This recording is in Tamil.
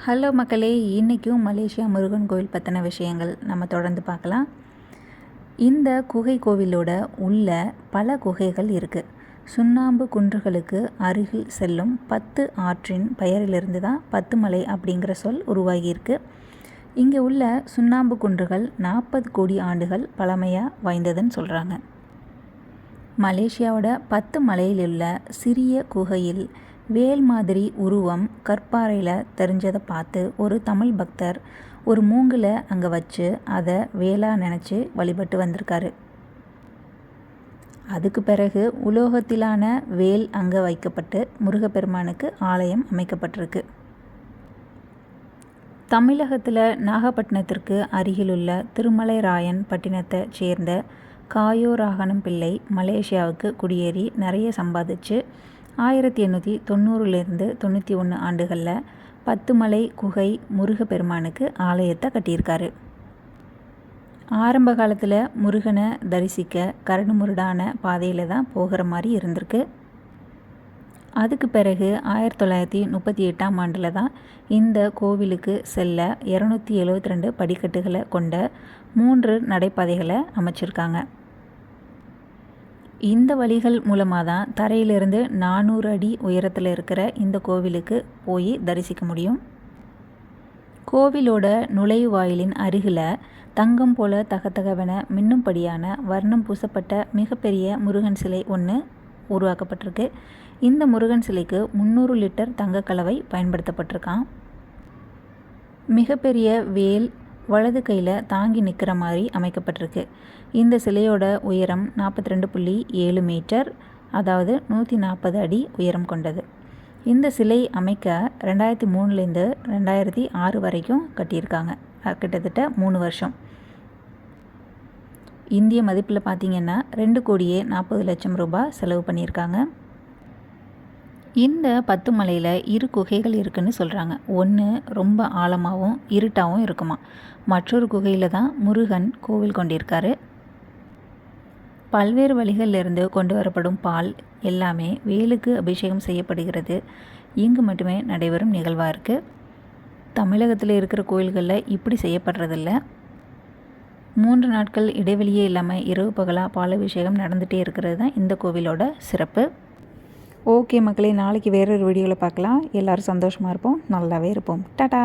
ஹலோ மக்களே, இன்றைக்கும் மலேசியா முருகன் கோவில் பற்றின விஷயங்கள் நம்ம தொடர்ந்து பார்க்கலாம். இந்த குகை கோவிலோட உள்ள பல குகைகள் இருக்குது. சுண்ணாம்பு குன்றுகளுக்கு அருகில் செல்லும் 10 ஆற்றின் பெயரிலிருந்து தான் 10 மலை அப்படிங்கிற சொல் உருவாகியிருக்கு. இங்கே உள்ள சுண்ணாம்பு குன்றுகள் 40 கோடி ஆண்டுகள் பழமையாக வாய்ந்ததுன்னு சொல்கிறாங்க. மலேசியாவோட 10 மலையில் உள்ள சிறிய குகையில் வேல் மாதிரி உருவம் கற்பாறையில் தெரிஞ்சதை பார்த்து ஒரு தமிழ் பக்தர் ஒரு மூங்கில் அங்கே வச்சு அதை வேலாக நினச்சி வழிபட்டு வந்திருக்காரு. அதுக்கு பிறகு உலோகத்திலான வேல் அங்கே வைக்கப்பட்டு முருகப்பெருமானுக்கு ஆலயம் அமைக்கப்பட்டிருக்கு. தமிழகத்தில் நாகப்பட்டினத்திற்கு அருகிலுள்ள திருமலைராயன் பட்டினத்தை சேர்ந்த காயோராகனம் பிள்ளை மலேசியாவுக்கு குடியேறி நிறைய சம்பாதிச்சு 1890லேருந்து 91 ஆண்டுகளில் 10 மலை குகை முருகப்பெருமானுக்கு ஆலயத்தை கட்டியிருக்காரு. ஆரம்ப காலத்தில் முருகனை தரிசிக்க கரடுமுரடான பாதையில் தான் போகிற மாதிரி இருந்திருக்கு. அதுக்கு பிறகு 1938ஆம் ஆண்டில் தான் இந்த கோவிலுக்கு செல்ல 272 படிக்கட்டுகளை கொண்ட 3 நடைபாதைகளை அமைச்சிருக்காங்க. இந்த வழிகள் மூலமாக தான் தரையிலிருந்து 400 அடி உயரத்தில் இருக்கிற இந்த கோவிலுக்கு போய் தரிசிக்க முடியும். கோவிலோட நுழைவாயிலின் அருகில் தங்கம் போல தகதகவென மின்னும்படியான வர்ணம் பூசப்பட்ட மிகப்பெரிய முருகன் சிலை ஒன்று உருவாக்கப்பட்டிருக்கு. இந்த முருகன் சிலைக்கு 300 லிட்டர் தங்க கலவை பயன்படுத்தப்பட்டிருக்கான். மிகப்பெரிய வேல் வலது கையில் தாங்கி நிற்கிற மாதிரி அமைக்கப்பட்டிருக்கு. இந்த சிலையோட உயரம் 42.7 மீட்டர், அதாவது 140 அடி உயரம் கொண்டது. இந்த சிலை அமைக்க 2003லேருந்து 2006 வரைக்கும் கட்டியிருக்காங்க. கிட்டத்தட்ட 3 வருஷம். இந்திய மதிப்பில் பார்த்திங்கன்னா 2,40,00,000 ரூபாய் செலவு பண்ணியிருக்காங்க. இந்த 10 மலையில் 2 குகைகள் இருக்குதுன்னு சொல்கிறாங்க. ஒன்று ரொம்ப ஆழமாகவும் இருட்டாகவும் இருக்குமா. மற்றொரு குகையில் தான் முருகன் கோவில் கொண்டிருக்காரு. பல்வேறு வழிகளிலிருந்து கொண்டு வரப்படும் பால் எல்லாமே வேலுக்கு அபிஷேகம் செய்யப்படுகிறது. இங்கு மட்டுமே நடைபெறும் நிகழ்வாக இருக்குது. தமிழகத்தில் இருக்கிற கோயில்களில் இப்படி செய்யப்படுறதில்ல. 3 நாட்கள் இடைவெளியே இல்லாமல் இரவு பகலாக பாலாபிஷேகம் நடந்துகிட்டே இருக்கிறது தான் இந்த கோவிலோட சிறப்பு. ஓகே மக்களே, நாளைக்கு வேறொரு வீடியோவில் பார்க்கலாம். எல்லோரும் சந்தோஷமாக இருப்போம், நல்லாவே இருப்போம். டாடா.